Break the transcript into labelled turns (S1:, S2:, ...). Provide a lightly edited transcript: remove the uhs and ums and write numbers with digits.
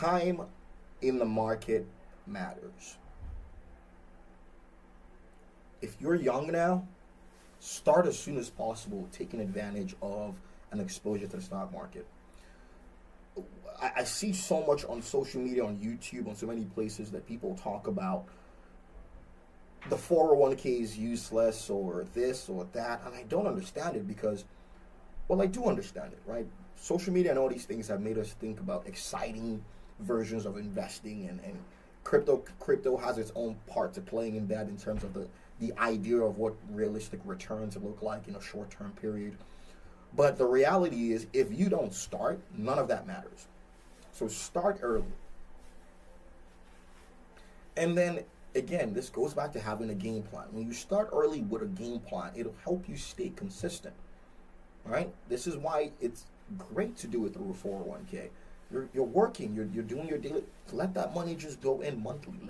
S1: time in the market matters. If you're young now, start as soon as possible taking advantage of an exposure to the stock market. I see so much on social media, on YouTube, on so many places that people talk about the 401k is useless or this or that, and I don't understand it because, well, I do understand it, right? Social media and all these things have made us think about exciting versions of investing, and crypto has its own part to playing in that in terms of the idea of what realistic returns look like in a short term period. But the reality is, if you don't start, none of that matters. So start early. And then again, this goes back to having a game plan. When you start early with a game plan, it'll help you stay consistent. Right? This is why it's great to do it through a 401k. You're working, you're doing your daily. Let that money just go in monthly.